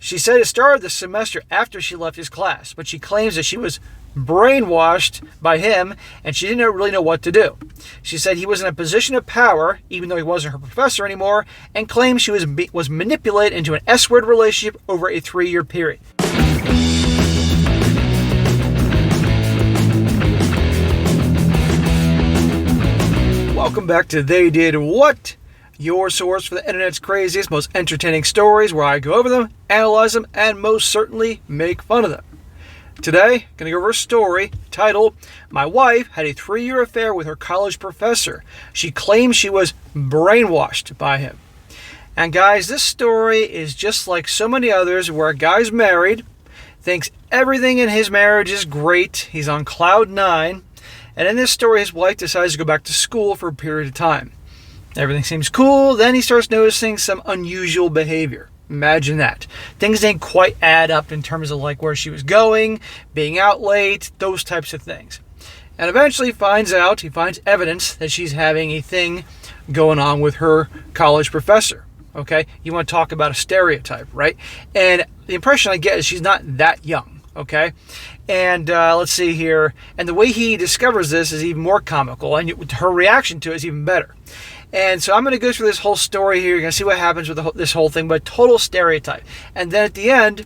She said it started the semester after she left his class, but she claims that she was brainwashed by him and she didn't really know what to do. She said he was in a position of power, even though he wasn't her professor anymore, and claimed she was manipulated into an S-word relationship over a 3-year period. Welcome back to They Did What? Your source for the internet's craziest, most entertaining stories, where I go over them, analyze them, and most certainly make fun of them. Today, I'm going to go over a story titled, My Wife Had a 3-Year Affair with Her College Professor. She claims she was brainwashed by him. And guys, this story is just like so many others where a guy's married, thinks everything in his marriage is great, he's on cloud 9, and in this story his wife decides to go back to school for a period of time. Everything seems cool, then he starts noticing some unusual behavior. Imagine that. Things didn't quite add up in terms of like where she was going, being out late, those types of things. And eventually he finds evidence that she's having a thing going on with her college professor. Okay? You want to talk about a stereotype, right? And the impression I get is she's not that young. Okay? And let's see here. And the way he discovers this is even more comical, and her reaction to it is even better. And so I'm going to go through this whole story here. You're going to see what happens with this whole thing, but total stereotype. And then at the end,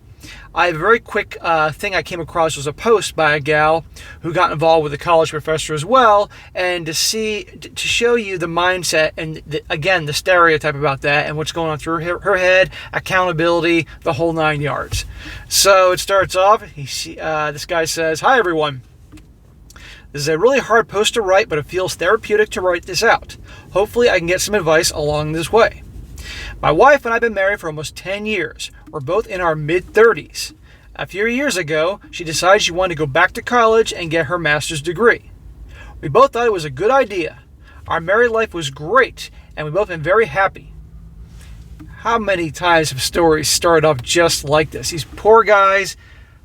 I have a very quick thing I came across. Was a post by a gal who got involved with a college professor as well, and to show you the mindset and again the stereotype about that and what's going on through her head, accountability, the whole 9 yards. So it starts off. This guy says, "Hi everyone. This is a really hard post to write, but it feels therapeutic to write this out. Hopefully I can get some advice along this way. My wife and I have been married for almost 10 years. We're both in our mid-30s. A few years ago, she decided she wanted to go back to college and get her master's degree. We both thought it was a good idea. Our married life was great, and we've both been very happy." How many times have stories started off just like this? These poor guys,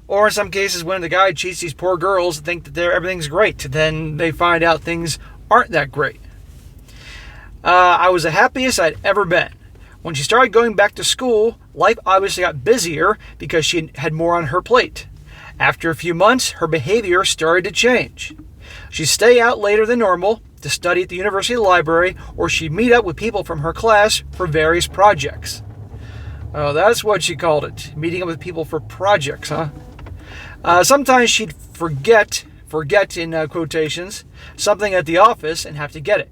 or in some cases when the guy cheats, these poor girls think that everything's great. Then they find out things aren't that great. I was the happiest I'd ever been. When she started going back to school, life obviously got busier because she had more on her plate. After a few months, her behavior started to change. She'd stay out later than normal to study at the university library, or she'd meet up with people from her class for various projects. Oh, that's what she called it. Meeting up with people for projects, huh? Sometimes she'd forget in quotations, something at the office and have to get it,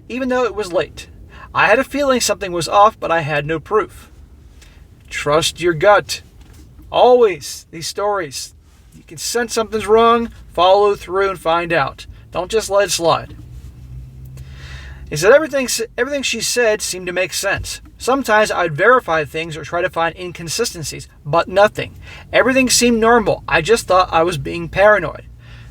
even though it was late. I had a feeling something was off, but I had no proof. Trust your gut. Always, these stories. You can sense something's wrong, follow through and find out. Don't just let it slide. He said everything she said seemed to make sense. Sometimes I'd verify things or try to find inconsistencies, but nothing. Everything seemed normal. I just thought I was being paranoid.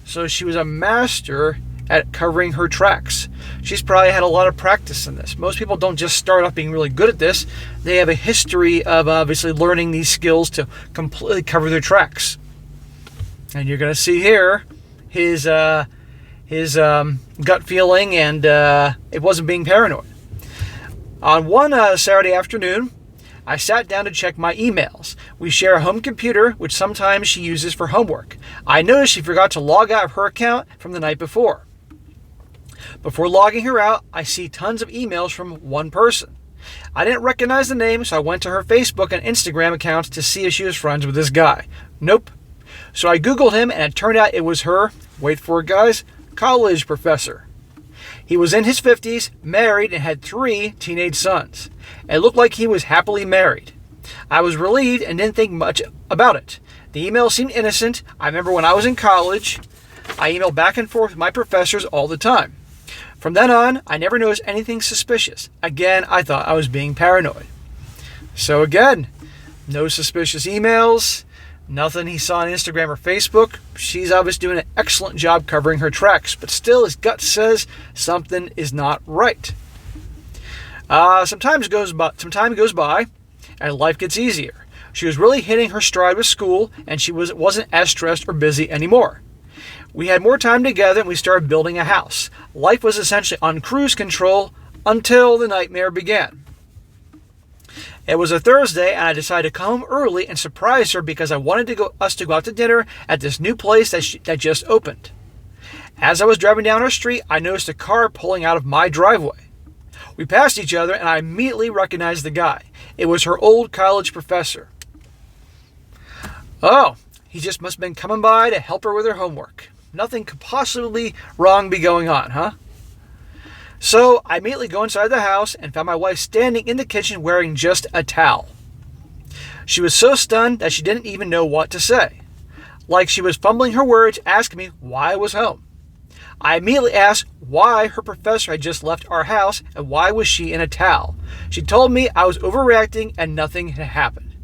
So she was a master at covering her tracks. She's probably had a lot of practice in this. Most people don't just start off being really good at this. They have a history of obviously learning these skills to completely cover their tracks. And you're going to see here his gut feeling, and it wasn't being paranoid. On one Saturday afternoon, I sat down to check my emails. We share a home computer, which sometimes she uses for homework. I noticed she forgot to log out of her account from the night before. Before logging her out, I see tons of emails from one person. I didn't recognize the name, so I went to her Facebook and Instagram accounts to see if she was friends with this guy. Nope. So I Googled him, and it turned out it was her, wait for it guys, college professor. He was in his 50s, married, and had 3 teenage sons. It looked like he was happily married. I was relieved and didn't think much about it. The email seemed innocent. I remember when I was in college, I emailed back and forth with my professors all the time. From then on, I never noticed anything suspicious. Again, I thought I was being paranoid. So again, no suspicious emails, nothing he saw on Instagram or Facebook. She's obviously doing an excellent job covering her tracks, but still his gut says something is not right. Some time goes by, and life gets easier. She was really hitting her stride with school, and she wasn't as stressed or busy anymore. We had more time together, and we started building a house. Life was essentially on cruise control until the nightmare began. It was a Thursday, and I decided to come home early and surprise her because I wanted us to go out to dinner at this new place that just opened. As I was driving down our street, I noticed a car pulling out of my driveway. We passed each other, and I immediately recognized the guy. It was her old college professor. Oh, he just must have been coming by to help her with her homework. Nothing could possibly wrong be going on, huh? So I immediately go inside the house and found my wife standing in the kitchen wearing just a towel. She was so stunned that she didn't even know what to say. Like she was fumbling her words, asking me why I was home. I immediately asked why her professor had just left our house and why was she in a towel. She told me I was overreacting and nothing had happened.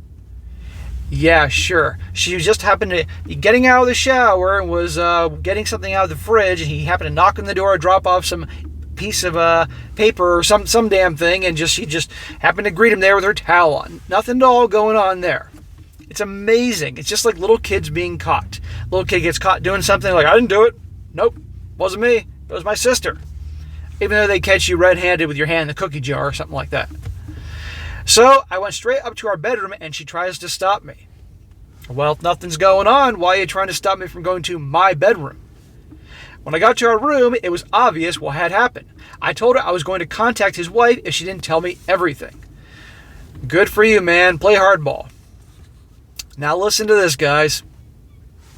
Yeah, sure. She just happened to be getting out of the shower and was getting something out of the fridge, and he happened to knock on the door, drop off some piece of paper or some damn thing, and she just happened to greet him there with her towel on. Nothing at all going on there. It's amazing. It's just like little kids being caught. Little kid gets caught doing something like, I didn't do it. Nope, wasn't me. It was my sister. Even though they catch you red-handed with your hand in the cookie jar or something like that. So I went straight up to our bedroom and she tries to stop me. Well, if nothing's going on, why are you trying to stop me from going to my bedroom? When I got to our room, it was obvious what had happened. I told her I was going to contact his wife if she didn't tell me everything. Good for you, man. Play hardball. Now listen to this, guys.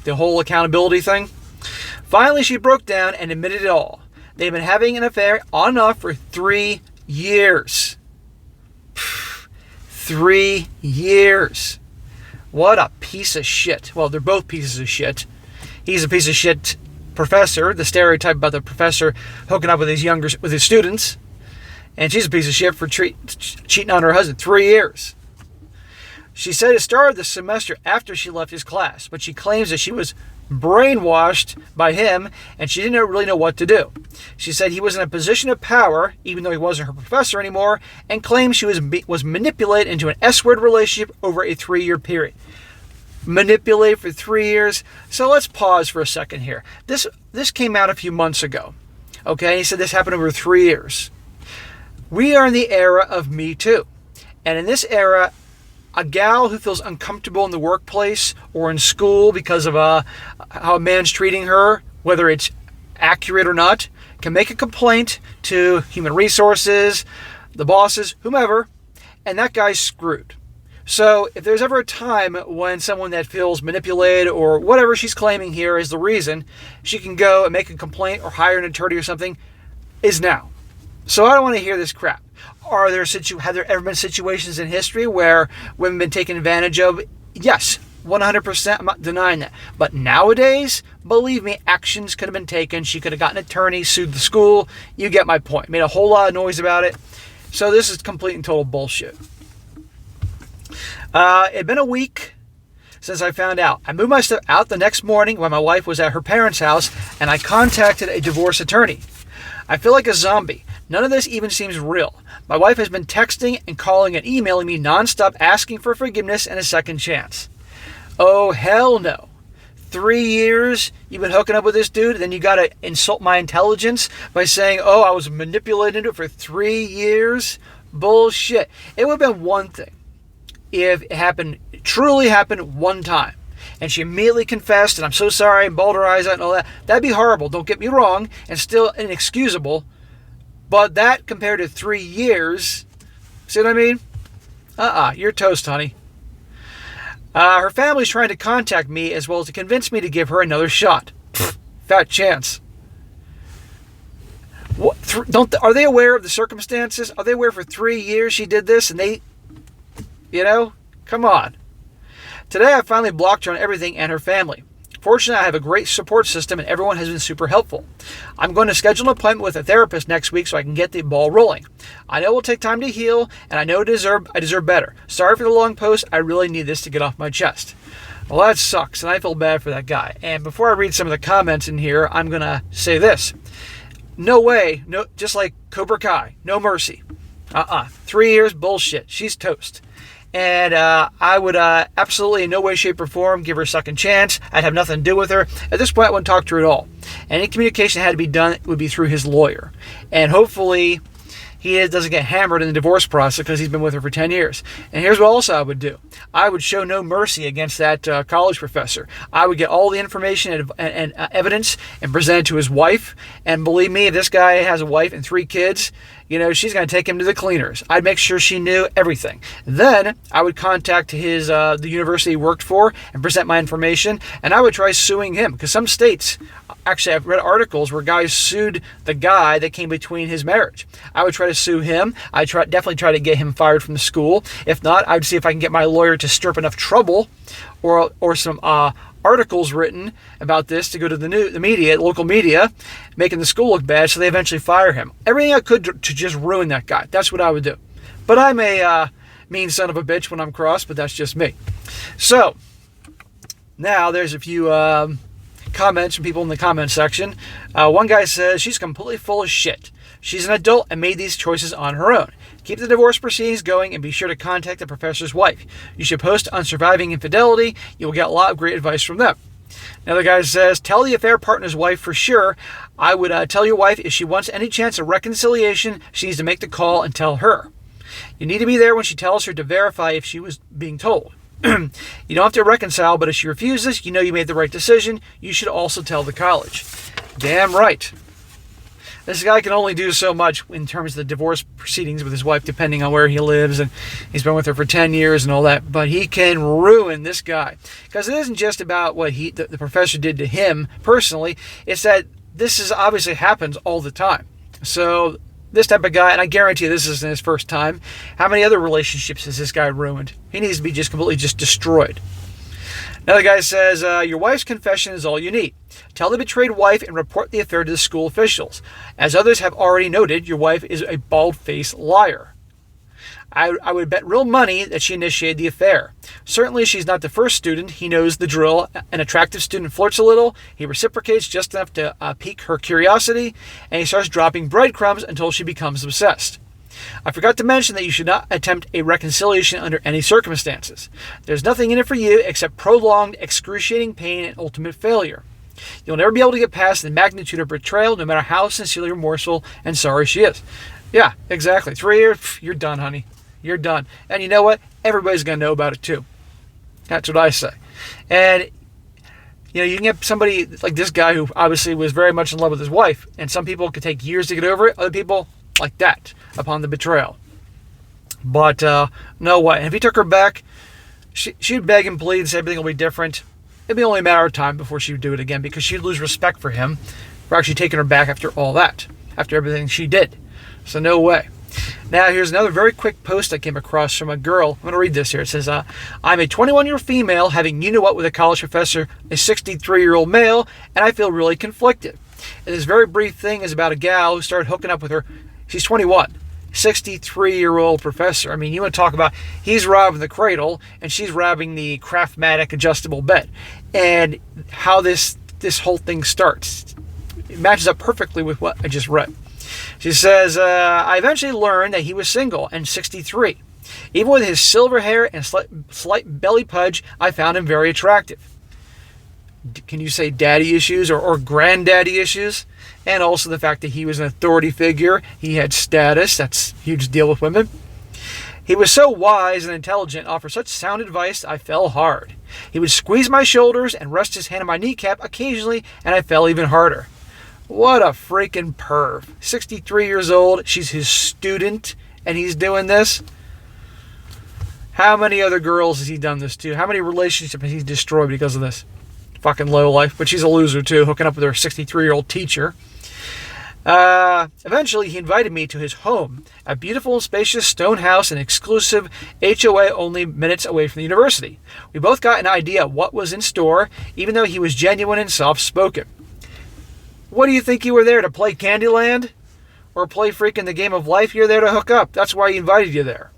The whole accountability thing. Finally, she broke down and admitted it all. They've been having an affair on and off for 3 years. 3 years. What a piece of shit. Well, they're both pieces of shit. He's a piece of shit professor, the stereotype about the professor hooking up with his students. And she's a piece of shit for cheating on her husband. 3 years. She said it started the semester after she left his class, but she claims that she was brainwashed by him and she didn't really know what to do. She said he was in a position of power, even though he wasn't her professor anymore, and claimed she was manipulated into an S-word relationship over a 3-year period. Manipulated for 3 years? So let's pause for a second here. This came out a few months ago. Okay, he said this happened over 3 years. We are in the era of Me Too. And in this era, a gal who feels uncomfortable in the workplace or in school because of how a man's treating her, whether it's accurate or not, can make a complaint to human resources, the bosses, whomever, and that guy's screwed. So if there's ever a time when someone that feels manipulated or whatever she's claiming here is the reason, she can go and make a complaint or hire an attorney or something, is now. So I don't want to hear this crap. Have there ever been situations in history where women have been taken advantage of? Yes, 100%. I'm not denying that. But nowadays, believe me, actions could have been taken. She could have gotten an attorney, sued the school. You get my point. Made a whole lot of noise about it. So this is complete and total bullshit. It had been a week since I found out. I moved my stuff out the next morning when my wife was at her parents' house, and I contacted a divorce attorney. I feel like a zombie. None of this even seems real. My wife has been texting and calling and emailing me nonstop asking for forgiveness and a second chance. Oh, hell no. 3 years you've been hooking up with this dude, then you gotta insult my intelligence by saying, oh, I was manipulated into it for 3 years? Bullshit. It would have been one thing if it truly happened one time. And she immediately confessed, and I'm so sorry, and bawled her eyes out and all that. That'd be horrible, don't get me wrong, and still inexcusable. But that compared to 3 years, see what I mean? You're toast, honey. Her family's trying to contact me as well as to convince me to give her another shot. Fat chance. Are they aware of the circumstances? Are they aware for 3 years she did this and they, come on. Today I finally blocked her on everything and her family. Fortunately, I have a great support system and everyone has been super helpful. I'm going to schedule an appointment with a therapist next week so I can get the ball rolling. I know it will take time to heal and I know I deserve better. Sorry for the long post. I really need this to get off my chest. Well, that sucks and I feel bad for that guy. And before I read some of the comments in here, I'm going to say this. No way. No, just like Cobra Kai. No mercy. 3 years, bullshit. She's toast. And I would absolutely in no way, shape, or form give her a second chance. I'd have nothing to do with her. At this point, I wouldn't talk to her at all. Any communication that had to be done would be through his lawyer. And hopefully he doesn't get hammered in the divorce process because he's been with her for 10 years. And here's what also I would do. I would show no mercy against that college professor. I would get all the information and evidence and present it to his wife. And believe me, if this guy has a wife and 3 kids, she's going to take him to the cleaners. I'd make sure she knew everything. Then I would contact the university he worked for and present my information, and I would try suing him, because some states, actually I've read articles where guys sued the guy that came between his marriage. I would try to sue him. I'd definitely try to get him fired from the school. If not, I'd see if I can get my lawyer to stir up enough trouble or some articles written about this to go to the media, local media, making the school look bad, so they eventually fire him. Everything I could to just ruin that guy. That's what I would do. But I'm a mean son of a bitch when I'm cross, but that's just me. So, now there's a few comments from people in the comment section. One guy says, she's completely full of shit. She's an adult and made these choices on her own. Keep the divorce proceedings going and be sure to contact the professor's wife. You should post on surviving infidelity. You will get a lot of great advice from them. Another guy says, tell the affair partner's wife for sure. I would tell your wife if she wants any chance of reconciliation, she needs to make the call and tell her. You need to be there when she tells her to verify if she was being told. You don't have to reconcile, but if she refuses, you made the right decision. You should also tell the college. Damn right. This guy can only do so much in terms of the divorce proceedings with his wife, depending on where he lives, and he's been with her for 10 years and all that. But he can ruin this guy, because it isn't just about what the professor did to him personally. It's that this obviously happens all the time. So this type of guy, and I guarantee you this isn't his first time. How many other relationships has this guy ruined? He needs to be just completely destroyed. Another guy says, your wife's confession is all you need. Tell the betrayed wife and report the affair to the school officials. As others have already noted, your wife is a bald-faced liar. I would bet real money that she initiated the affair. Certainly she's not the first student. He knows the drill. An attractive student flirts a little. He reciprocates just enough to pique her curiosity, and he starts dropping breadcrumbs until she becomes obsessed. I forgot to mention that you should not attempt a reconciliation under any circumstances. There's nothing in it for you except prolonged, excruciating pain and ultimate failure. You'll never be able to get past the magnitude of betrayal, no matter how sincerely remorseful and sorry she is. Yeah, exactly. 3 years, you're done, honey. You're done. And you know what? Everybody's going to know about it too. That's what I say. And you can get somebody like this guy who obviously was very much in love with his wife, and some people could take years to get over it. Other people like that upon the betrayal. But no way. And if he took her back, she'd beg and plead and say everything will be different. It'd be only a matter of time before she would do it again, because she'd lose respect for him for actually taking her back after all that, after everything she did. So no way. Now here's another very quick post I came across from a girl. I'm going to read this here. It says, I'm a 21-year-old female having you-know-what with a college professor, a 63-year-old male, and I feel really conflicted. And this very brief thing is about a gal who started hooking up with her. She's 21. 63-year-old professor. I mean, you want to talk about, he's robbing the cradle and she's robbing the Craftmatic adjustable bed. And how this whole thing starts. It matches up perfectly with what I just read. She says, I eventually learned that he was single and 63. Even with his silver hair and slight belly pudge, I found him very attractive. Can you say daddy issues or granddaddy issues? And also the fact that he was an authority figure. He had status. That's a huge deal with women. He was so wise and intelligent, offered such sound advice, I fell hard. He would squeeze my shoulders and rest his hand on my kneecap occasionally, and I fell even harder. What a freaking perv. 63 years old. She's his student, and he's doing this. How many other girls has he done this to? How many relationships has he destroyed because of this? Fucking lowlife. But she's a loser, too, hooking up with her 63-year-old teacher. Eventually, he invited me to his home, a beautiful and spacious stone house and exclusive HOA only minutes away from the university. We both got an idea of what was in store, even though he was genuine and soft-spoken. What do you think you were there to play Candyland? Or play freaking the game of life? You're there to hook up. That's why he invited you there.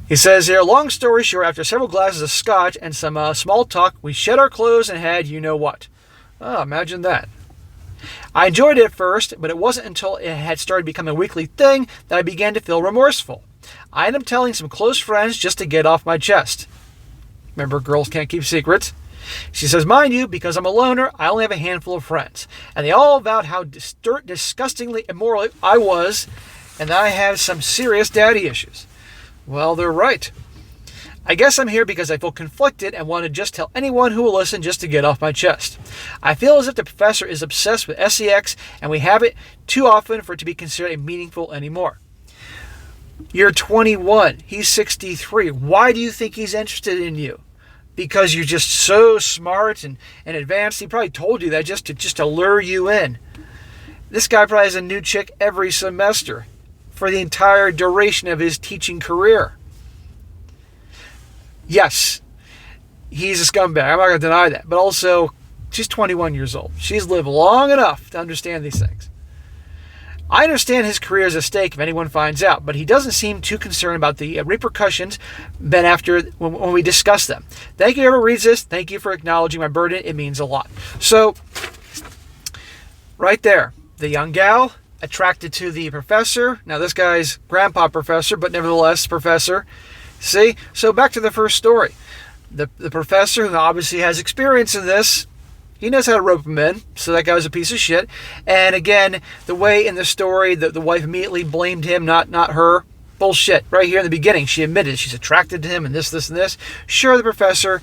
He says here, long story short, after several glasses of scotch and some small talk, we shed our clothes and had you-know-what. Oh, imagine that. I enjoyed it at first, but it wasn't until it had started becoming a weekly thing that I began to feel remorseful. I ended up telling some close friends just to get off my chest. Remember, girls can't keep secrets. She says, mind you, because I'm a loner, I only have a handful of friends. And they all vowed how disgustingly immoral I was, and that I had some serious daddy issues. Well, they're right. I guess I'm here because I feel conflicted and want to just tell anyone who will listen just to get off my chest. I feel as if the professor is obsessed with sex, and we have it too often for it to be considered meaningful anymore. You're 21. He's 63. Why do you think he's interested in you? Because you're just so smart and advanced. He probably told you that just to lure you in. This guy probably has a new chick every semester for the entire duration of his teaching career. Yes, he's a scumbag. I'm not going to deny that. But also, she's 21 years old. She's lived long enough to understand these things. I understand his career is at stake if anyone finds out, but he doesn't seem too concerned about the repercussions then after when we discuss them. Thank you, whoever reads this. Thank you for acknowledging my burden. It means a lot. So, right there, the young gal attracted to the professor. Now, this guy's grandpa professor, but nevertheless professor. See? So back to the first story. The professor, who obviously has experience in this, he knows how to rope him in, so that guy was a piece of shit. And again, the way in the story, the wife immediately blamed him, not her. Bullshit. Right here in the beginning, she admitted she's attracted to him and this, and this. Sure, the professor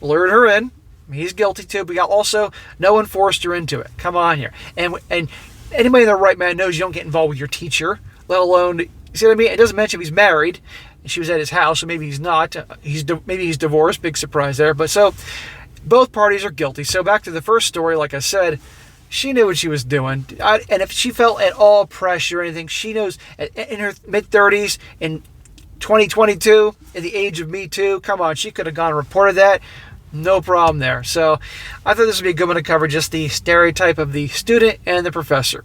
lured her in. He's guilty too, but also, no one forced her into it. Come on here. And anybody in their right mind knows you don't get involved with your teacher, let alone, you see what I mean? It doesn't mention if he's married. She was at his house, so maybe he's not. Maybe he's divorced. Big surprise there. But so, both parties are guilty. So back to the first story, like I said, she knew what she was doing. And if she felt at all pressure or anything, she knows in her mid-30s, in 2022, at the age of Me Too, come on, she could have gone and reported that. No problem there. So I thought this would be a good one to cover just the stereotype of the student and the professor.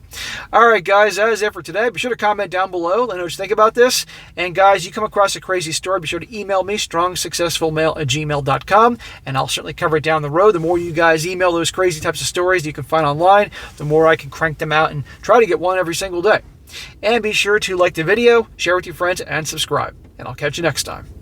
All right, guys, that is it for today. Be sure to comment down below. Let me know what you think about this. And guys, you come across a crazy story, be sure to email me, strongsuccessfulmale@gmail.com, and I'll certainly cover it down the road. The more you guys email those crazy types of stories that you can find online, the more I can crank them out and try to get one every single day. And be sure to like the video, share with your friends, and subscribe. And I'll catch you next time.